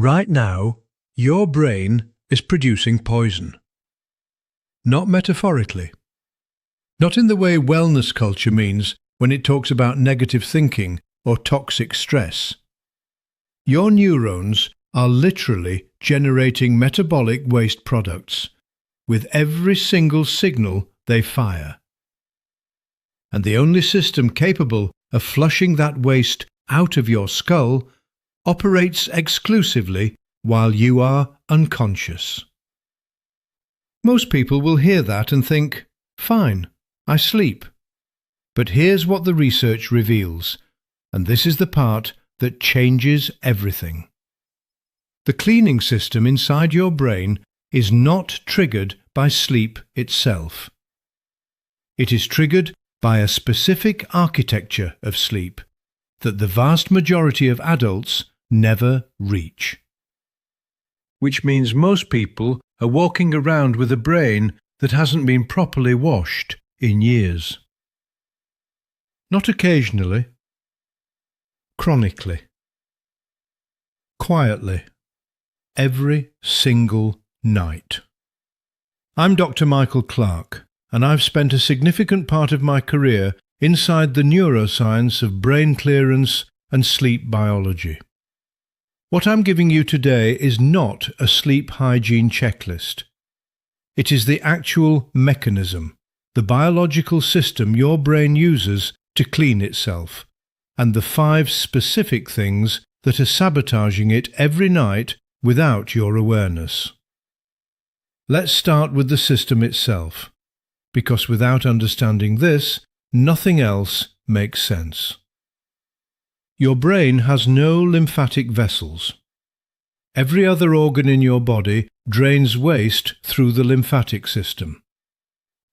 Right now, your brain is producing poison. Not metaphorically. Not in the way wellness culture means when it talks about negative thinking or toxic stress. Your neurons are literally generating metabolic waste products with every single signal they fire. And the only system capable of flushing that waste out of your skull operates exclusively while you are unconscious. Most people will hear that and think, fine, I sleep. But here's what the research reveals, and this is the part that changes everything. The cleaning system inside your brain is not triggered by sleep itself. It is triggered by a specific architecture of sleep that the vast majority of adults never reach. Which means most people are walking around with a brain that hasn't been properly washed in years. Not occasionally, chronically, quietly, every single night. I'm Dr. Michael Clark, and I've spent a significant part of my career inside the neuroscience of brain clearance and sleep biology. What I'm giving you today is not a sleep hygiene checklist. It is the actual mechanism, the biological system your brain uses to clean itself, and the 5 specific things that are sabotaging it every night without your awareness. Let's start with the system itself, because without understanding this, nothing else makes sense. Your brain has no lymphatic vessels. Every other organ in your body drains waste through the lymphatic system.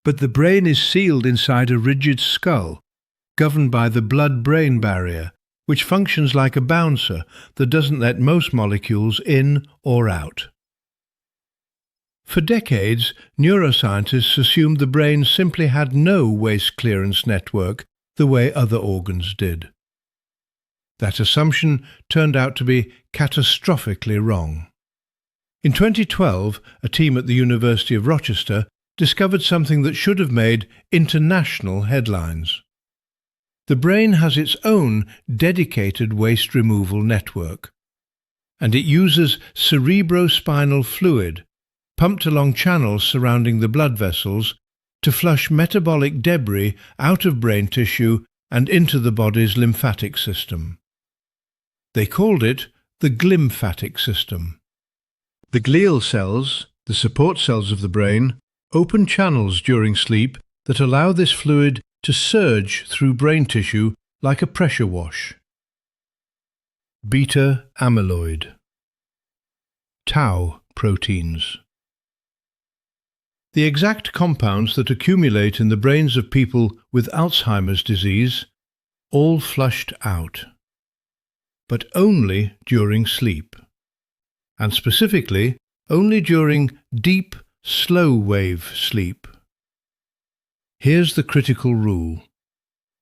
But the brain is sealed inside a rigid skull, governed by the blood-brain barrier, which functions like a bouncer that doesn't let most molecules in or out. For decades, neuroscientists assumed the brain simply had no waste clearance network the way other organs did. That assumption turned out to be catastrophically wrong. In 2012, a team at the University of Rochester discovered something that should have made international headlines. The brain has its own dedicated waste removal network, and it uses cerebrospinal fluid pumped along channels surrounding the blood vessels to flush metabolic debris out of brain tissue and into the body's lymphatic system. They called it the glymphatic system. The glial cells, the support cells of the brain, open channels during sleep that allow this fluid to surge through brain tissue like a pressure wash. Beta amyloid. Tau proteins. The exact compounds that accumulate in the brains of people with Alzheimer's disease, all flushed out. But only during sleep. And specifically, only during deep, slow-wave sleep. Here's the critical rule.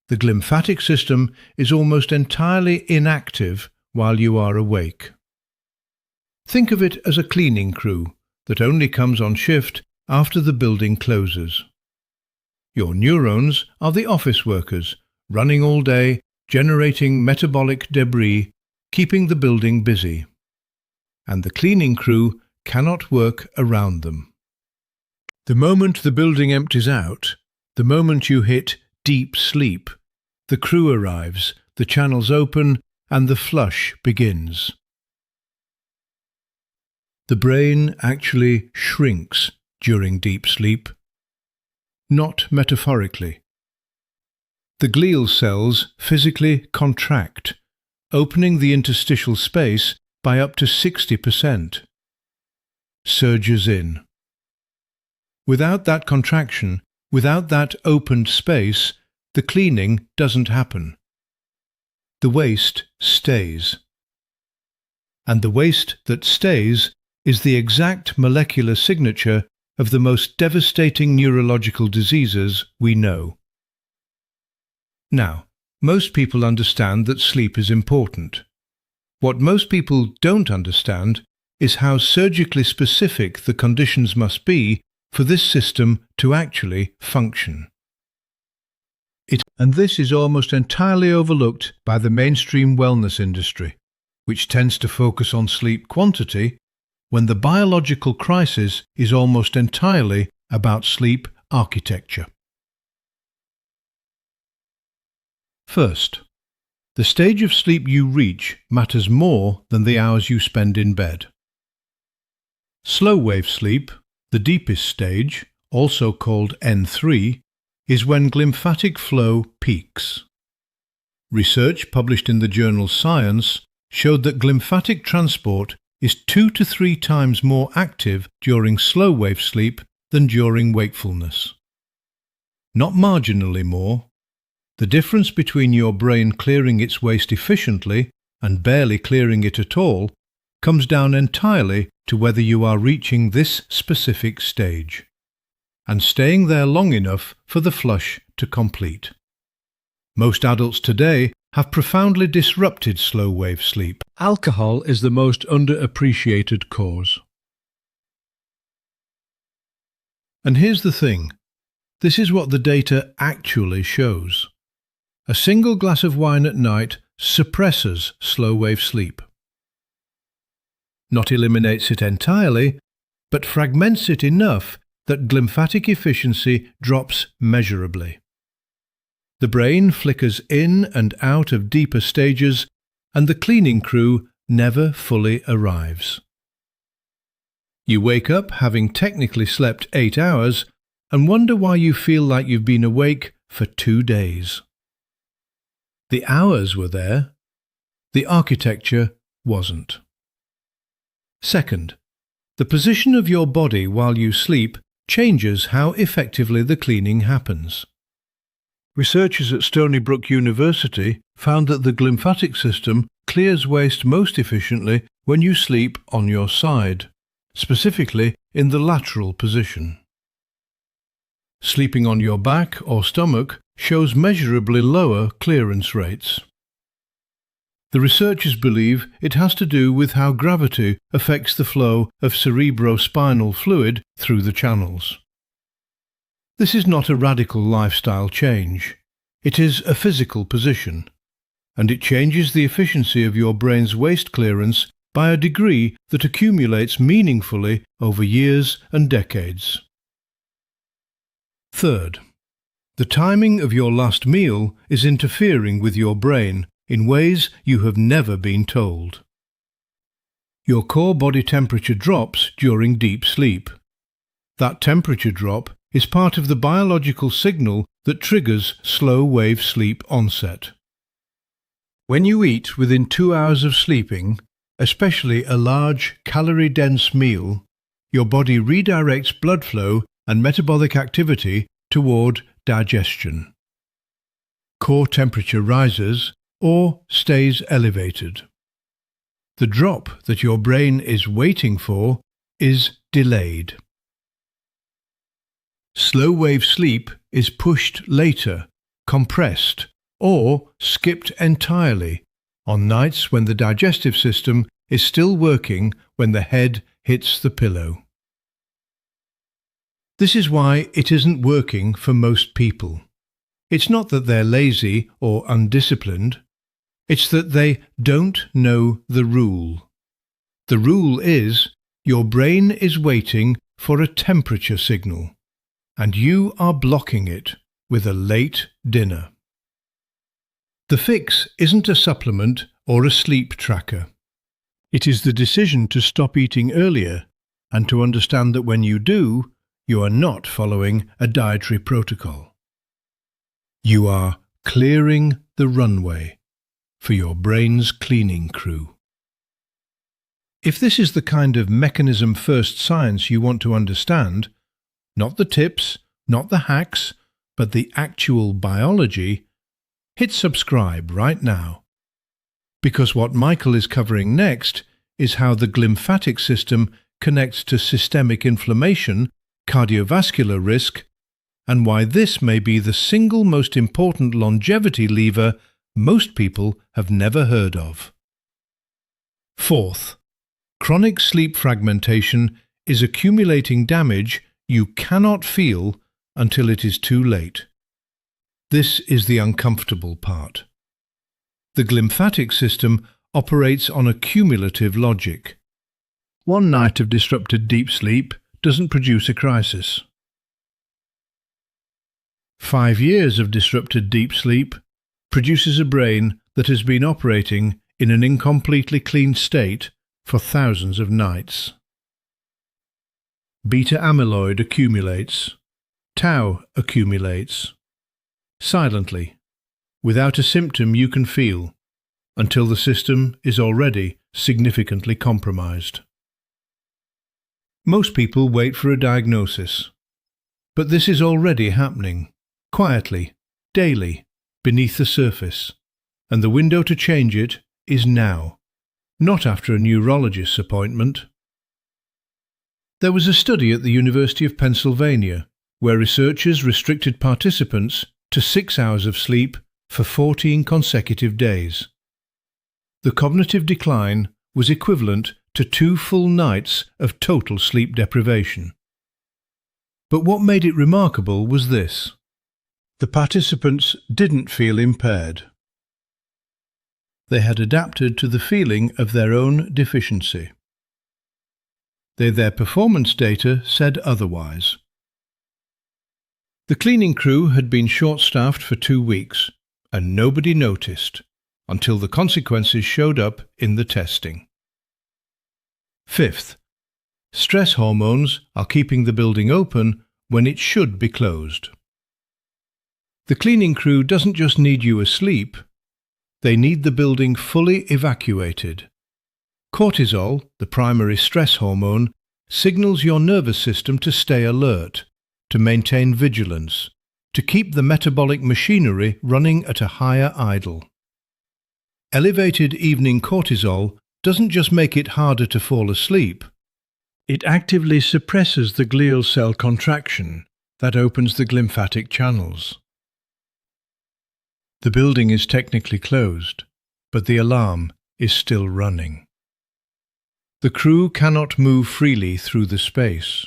The glymphatic system is almost entirely inactive while you are awake. Think of it as a cleaning crew that only comes on shift after the building closes. Your neurons are the office workers, running all day, generating metabolic debris, keeping the building busy. And the cleaning crew cannot work around them. The moment the building empties out, the moment you hit deep sleep, the crew arrives, the channels open, and the flush begins. The brain actually shrinks during deep sleep, not metaphorically. The glial cells physically contract, opening the interstitial space by up to 60%. Surges in. Without that contraction, without that opened space, the cleaning doesn't happen. The waste stays. And the waste that stays is the exact molecular signature of the most devastating neurological diseases we know. Now, most people understand that sleep is important. What most people don't understand is how surgically specific the conditions must be for this system to actually function. And this is almost entirely overlooked by the mainstream wellness industry, which tends to focus on sleep quantity when the biological crisis is almost entirely about sleep architecture. First, the stage of sleep you reach matters more than the hours you spend in bed. Slow wave sleep, the deepest stage, also called N3, is when glymphatic flow peaks. Research published in the journal Science showed that glymphatic transport is 2 to 3 times more active during slow wave sleep than during wakefulness. Not marginally more. The difference between your brain clearing its waste efficiently and barely clearing it at all comes down entirely to whether you are reaching this specific stage and staying there long enough for the flush to complete. Most adults today have profoundly disrupted slow wave sleep. Alcohol is the most underappreciated cause. And here's the thing. This is what the data actually shows. A single glass of wine at night suppresses slow wave sleep. Not eliminates it entirely, but fragments it enough that glymphatic efficiency drops measurably. The brain flickers in and out of deeper stages, and the cleaning crew never fully arrives. You wake up having technically slept 8 hours and wonder why you feel like you've been awake for 2 days. The hours were there, the architecture wasn't. Second, the position of your body while you sleep changes how effectively the cleaning happens. Researchers at Stony Brook University found that the glymphatic system clears waste most efficiently when you sleep on your side, specifically in the lateral position. Sleeping on your back or stomach shows measurably lower clearance rates. The researchers believe it has to do with how gravity affects the flow of cerebrospinal fluid through the channels. This is not a radical lifestyle change. It is a physical position, and it changes the efficiency of your brain's waste clearance by a degree that accumulates meaningfully over years and decades. Third, the timing of your last meal is interfering with your brain in ways you have never been told. Your core body temperature drops during deep sleep. That temperature drop is part of the biological signal that triggers slow wave sleep onset. When you eat within 2 hours of sleeping, especially a large calorie-dense meal, your body redirects blood flow and metabolic activity toward digestion. Core temperature rises or stays elevated. The drop that your brain is waiting for is delayed. Slow wave sleep is pushed later, compressed, or skipped entirely on nights when the digestive system is still working when the head hits the pillow. This is why it isn't working for most people. It's not that they're lazy or undisciplined. It's that they don't know the rule. The rule is your brain is waiting for a temperature signal, and you are blocking it with a late dinner. The fix isn't a supplement or a sleep tracker. It is the decision to stop eating earlier and to understand that when you do, you are not following a dietary protocol. You are clearing the runway for your brain's cleaning crew. If this is the kind of mechanism-first science you want to understand, not the tips, not the hacks, but the actual biology, hit subscribe right now. Because what Michael is covering next is how the glymphatic system connects to systemic inflammation, cardiovascular risk, and why this may be the single most important longevity lever most people have never heard of. Fourth, chronic sleep fragmentation is accumulating damage you cannot feel until it is too late. This is the uncomfortable part. The glymphatic system operates on a cumulative logic. One night of disrupted deep sleep doesn't produce a crisis. 5 years of disrupted deep sleep produces a brain that has been operating in an incompletely clean state for thousands of nights. Beta amyloid accumulates. Tau accumulates. Silently, without a symptom you can feel, until the system is already significantly compromised. Most people wait for a diagnosis, but this is already happening, quietly, daily, beneath the surface, and the window to change it is now, not after a neurologist's appointment. There was a study at the University of Pennsylvania where researchers restricted participants to 6 hours of sleep for 14 consecutive days. The cognitive decline was equivalent to 2 full nights of total sleep deprivation. But what made it remarkable was this: the participants didn't feel impaired. They had adapted to the feeling of their own deficiency. Their performance data said otherwise. The cleaning crew had been short-staffed for 2 weeks, and nobody noticed, until the consequences showed up in the testing. Fifth, stress hormones are keeping the building open when it should be closed. The cleaning crew doesn't just need you asleep, they need the building fully evacuated. Cortisol, the primary stress hormone, signals your nervous system to stay alert, to maintain vigilance, to keep the metabolic machinery running at a higher idle. Elevated evening cortisol doesn't just make it harder to fall asleep, it actively suppresses the glial cell contraction that opens the glymphatic channels. The building is technically closed, but the alarm is still running. The crew cannot move freely through the space.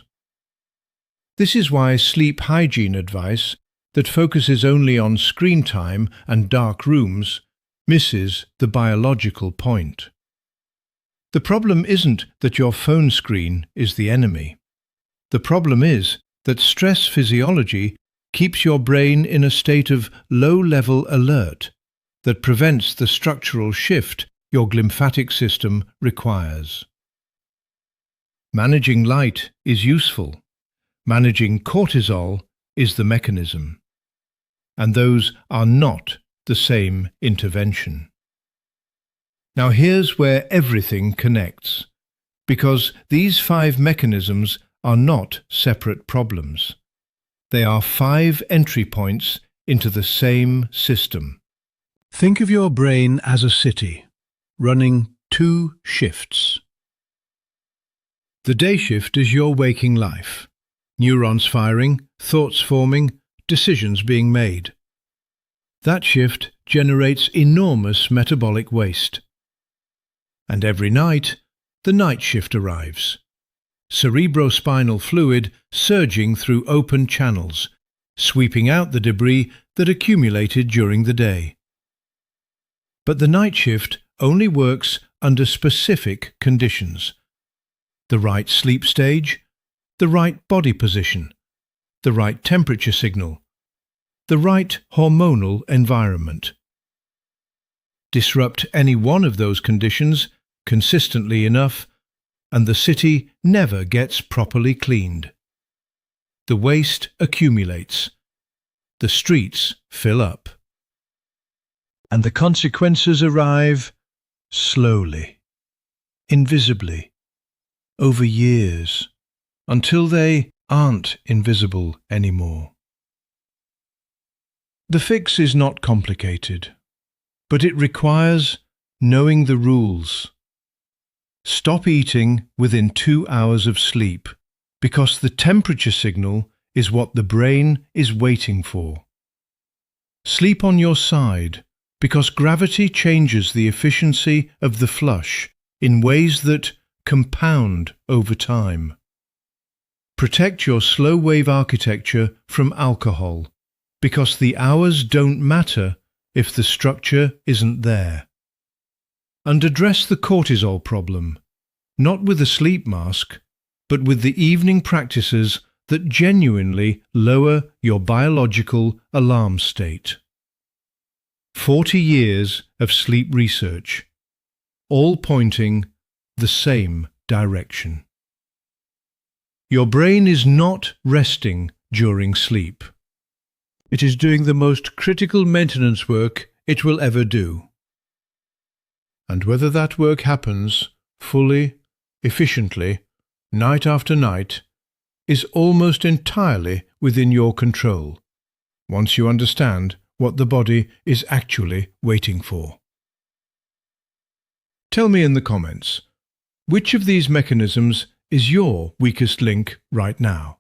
This is why sleep hygiene advice that focuses only on screen time and dark rooms misses the biological point. The problem isn't that your phone screen is the enemy. The problem is that stress physiology keeps your brain in a state of low-level alert that prevents the structural shift your glymphatic system requires. Managing light is useful. Managing cortisol is the mechanism. And those are not the same intervention. Now here's where everything connects, because these 5 mechanisms are not separate problems. They are 5 entry points into the same system. Think of your brain as a city, running 2 shifts. The day shift is your waking life. Neurons firing, thoughts forming, decisions being made. That shift generates enormous metabolic waste. And every night, the night shift arrives. Cerebrospinal fluid surging through open channels, sweeping out the debris that accumulated during the day. But the night shift only works under specific conditions. The right sleep stage, the right body position, the right temperature signal, the right hormonal environment. Disrupt any one of those conditions consistently enough, and the city never gets properly cleaned. The waste accumulates. The streets fill up. And the consequences arrive slowly, invisibly, over years, until they aren't invisible anymore. The fix is not complicated, but it requires knowing the rules. Stop eating within 2 hours of sleep, because the temperature signal is what the brain is waiting for. Sleep on your side, because gravity changes the efficiency of the flush in ways that compound over time. Protect your slow-wave architecture from alcohol, because the hours don't matter if the structure isn't there. And address the cortisol problem, not with a sleep mask, but with the evening practices that genuinely lower your biological alarm state. 40 years of sleep research, all pointing the same direction. Your brain is not resting during sleep. It is doing the most critical maintenance work it will ever do. And whether that work happens fully, efficiently, night after night, is almost entirely within your control, once you understand what the body is actually waiting for. Tell me in the comments, which of these mechanisms is your weakest link right now?